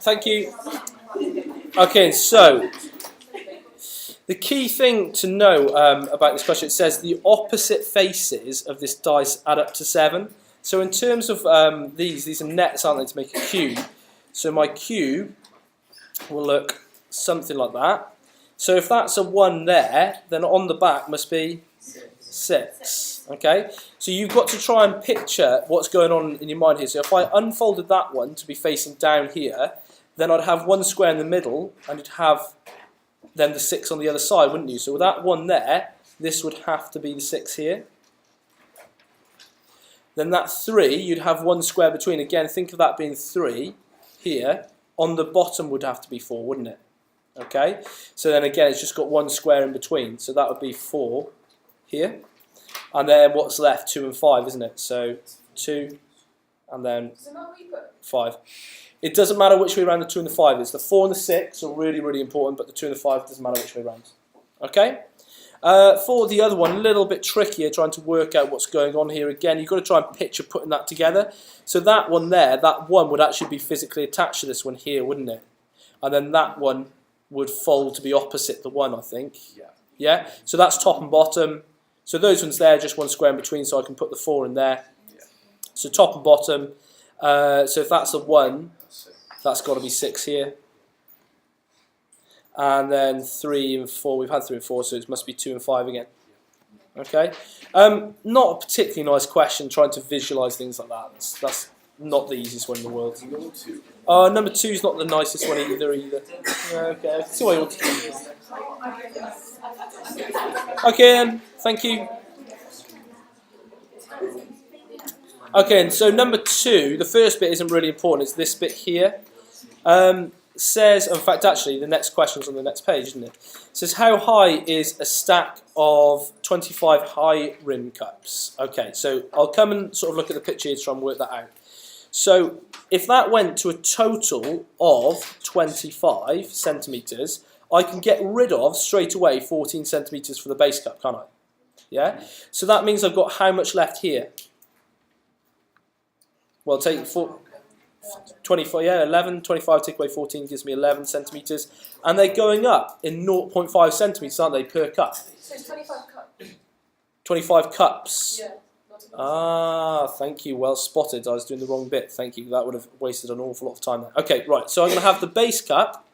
Thank you. Okay, so the key thing to know about this question, it says the opposite faces of this dice add up to 7. So in terms of these are nets, aren't they, to make a cube. So my cube will look something like that. So if that's a 1 there, then on the back must be 6. Okay? So you've got to try and picture what's going on in your mind here. So if I unfolded that one to be facing down here, then I'd have 1 square in the middle, and you'd have then the 6 on the other side, wouldn't you? So with that 1 there, this would have to be the 6 here. Then that 3, you'd have 1 square between. Again, think of that being 3 here. On the bottom would have to be 4, wouldn't it? Okay? So then again, it's just got 1 square in between. So that would be 4 here. And then what's left? 2 and 5, isn't it? So 2 and then 5. It doesn't matter which way around the 2 and the 5 is. The 4 and the 6 are really, really important, but the 2 and the 5 doesn't matter which way around. Okay? For the other one, a little bit trickier, trying to work out what's going on here. Again, you've got to try and picture putting that together. So that one there, that 1 would actually be physically attached to this one here, wouldn't it? And then that one would fold to be opposite the 1, I think. Yeah? So that's top and bottom. So those ones there, just 1 square in between, so I can put the 4 in there. So top and bottom. So if that's a 1, that's got to be 6 here. And then 3 and 4, we've had 3 and 4, so it must be 2 and 5 again. Okay? Not a particularly nice question, trying to visualise things like that. That's not the easiest one in the world. Number 2 is not the nicest one either. Okay, I can see why you want to do this. Okay, thank you. Okay, and so number 2, the first bit isn't really important, it's this bit here. Says, in fact, actually, the next question's on the next page, isn't it? It says, how high is a stack of 25 high rim cups? Okay, so I'll come and sort of look at the picture here to try and work that out. So if that went to a total of 25 centimetres, I can get rid of, straight away, 14 centimetres for the base cup, can't I? Yeah? So that means I've got how much left here? Well, take 25, 11, 25, take away 14 gives me 11 centimetres. And they're going up in 0.5 centimetres, aren't they, per cup? So it's 25 cups. 25 cups? Yeah. Ah, thank you, well spotted. I was doing the wrong bit, thank you. That would have wasted an awful lot of time there. Okay, right, so I'm going to have the base cup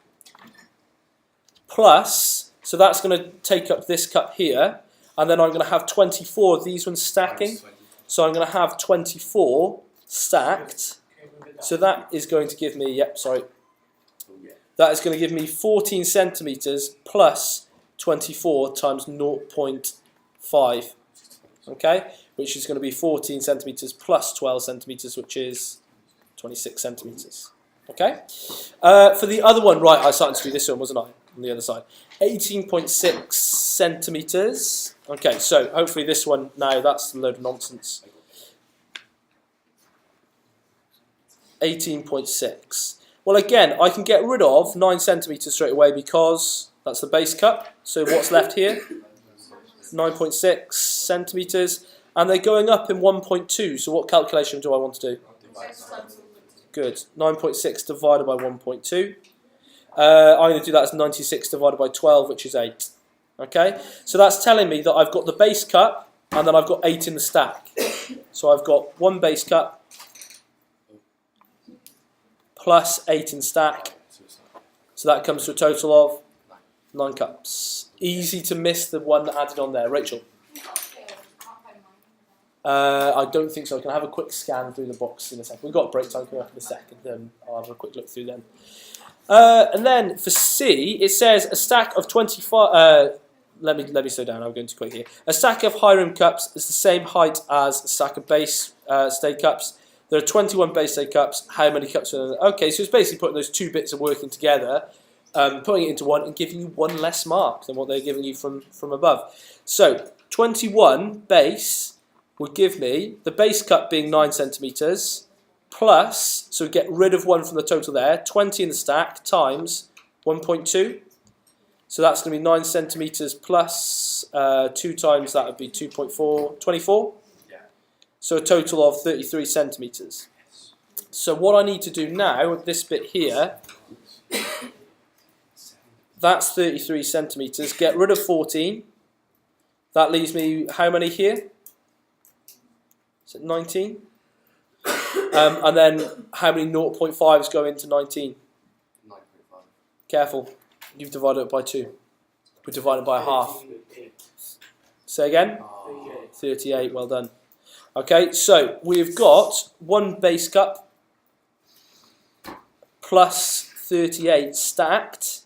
plus, so that's going to take up this cup here, and then I'm going to have 24 of these ones stacking. So I'm going to have 24 stacked. So that is going to give me, that is going to give me 14 centimetres plus 24 times 0.5, okay? Which is going to be 14 centimetres plus 12 centimetres, which is 26 centimetres, okay? For the other one, right, I started to do this one, wasn't I, on the other side? 18.6 centimetres. Okay, so hopefully this one, now that's a load of nonsense. 18.6. Well, again, I can get rid of 9 centimetres straight away because that's the base cup. So what's left here? 9.6 centimetres. And they're going up in 1.2. So what calculation do I want to do? Good. 9.6 divided by 1.2. I'm going to do that as 96 divided by 12, which is 8. Okay? So that's telling me that I've got the base cup and then I've got 8 in the stack. So I've got 1 base cup plus 8 in stack. So that comes to a total of 9 cups. Easy to miss the one added on there. Rachel? I don't think so. I can have a quick scan through the box in a second. We've got a break time coming up in a second. I'll have a quick look through then. And then for C, it says a stack of 25... let me slow down. I'm going too quick here. A stack of high rim cups is the same height as a stack of base stay cups. There are 21 base stay cups. How many cups are there? Okay, so it's basically putting those 2 bits of working together, putting it into one and giving you 1 less mark than what they're giving you from above. So 21 base would give me the base cup being 9 centimetres plus, so we get rid of 1 from the total there, 20 in the stack times 1.2. So that's going to be 9 centimetres plus 2 times that would be 2.4, 24. So a total of 33 centimetres. So what I need to do now, this bit here, that's 33 centimetres. Get rid of 14. That leaves me how many here? Is it 19? And then how many 0.5s go into 19? 9.5. Careful. You've divided it by 2. We divided by half. Say again? 38, well done. Okay, so we've got one base cup plus 38 stacked,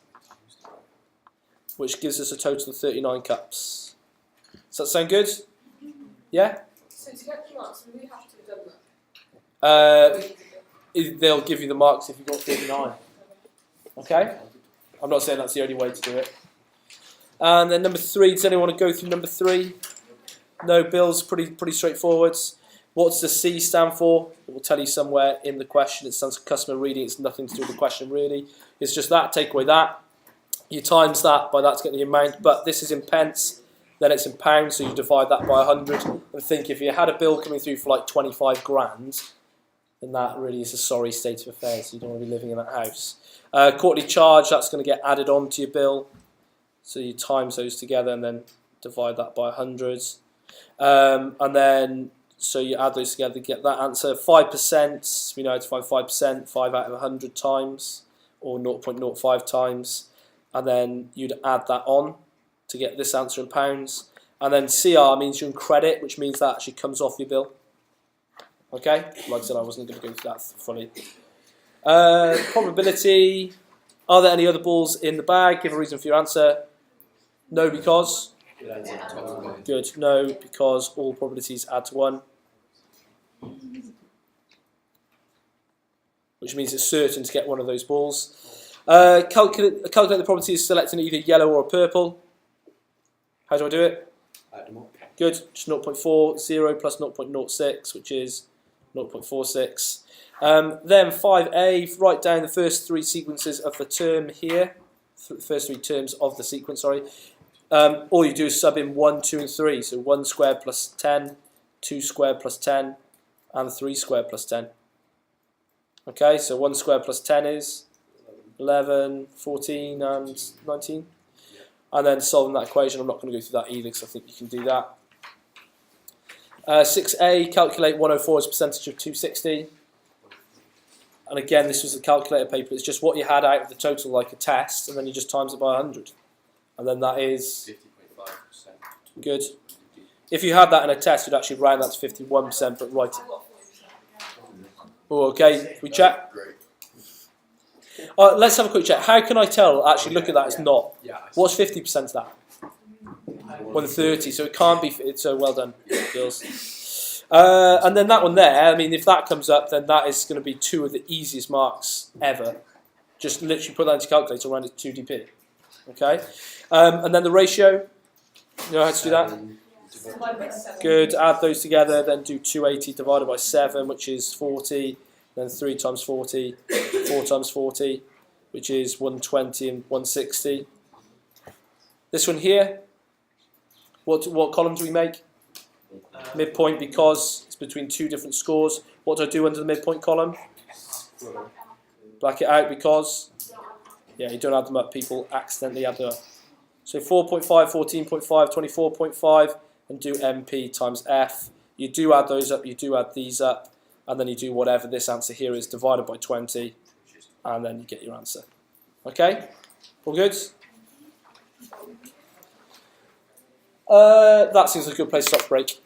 which gives us a total of 39 cups. Does that sound good? Yeah? So to get the marks, we have to have done that. They'll give you the marks if you've got 39. Okay? I'm not saying that's the only way to do it. And then number 3, does anyone want to go through number 3? No, Bill's pretty straightforward. What's the C stand for? It will tell you somewhere in the question. It stands for customer reading. It's nothing to do with the question really. It's just that, take away that. You times that by that to get the amount, but this is in pence, then it's in pounds, so you divide that by 100. And think if you had a bill coming through for like 25 grand, then that really is a sorry state of affairs. You don't want to be living in that house. Quarterly charge, that's going to get added on to your bill. So you times those together and then divide that by 100. And then, so you add those together to get that answer. 5%, we know how to find 5%, 5 out of 100 times, or 0.05 times. And then you'd add that on to get this answer in pounds. And then CR means you're in credit, which means that actually comes off your bill. Okay? Like I said, I wasn't going to go through that fully. Probability. Are there any other balls in the bag? Give a reason for your answer. No, because? Good. No, because all probabilities add to 1. Which means it's certain to get one of those balls. Calculate the probabilities selecting either yellow or purple. How do I do it? Add them up. Good. Just 0.4, 0 plus 0.06, which is 0.46. Then 5A, write down the first 3 sequences of the term here. First 3 terms of the sequence, sorry. All you do is sub in 1, 2 and 3. So 1 squared plus 10, 2 squared plus 10, and 3 squared plus 10. Okay, so 1 squared plus 10 is 11, 14 and 19. And then solving that equation, I'm not going to go through that either because I think you can do that. 6A, calculate 104 as a percentage of 260. And again, this was a calculator paper. It's just what you had out of the total, like a test, and then you just times it by 100. And then that is 50.5%. good. If you had that in a test, you'd actually round that to 51%, but write it. Oh, okay, we check? Great. Let's have a quick check. How can I tell? Actually, look at that, it's not. Yeah. What's 50% of that? 130, so it can't be. So well done, girls. And then that one there, I mean, if that comes up, then that is going to be 2 of the easiest marks ever. Just literally put that into calculator, round it to 2dp. Okay? And then the ratio, you know how to do that? Good, add those together, then do 280 divided by 7, which is 40, then 3 times 40, 4 times 40, which is 120 and 160. This one here, what column do we make? Midpoint, because it's between 2 different scores. What do I do under the midpoint column? Black it out because, yeah, you don't add them up, people accidentally add them up. So 4.5, 14.5, 24.5, and do MP times F. You do add those up, you do add these up, and then you do whatever this answer here is divided by 20, and then you get your answer. Okay? All good? That seems like a good place to stop break.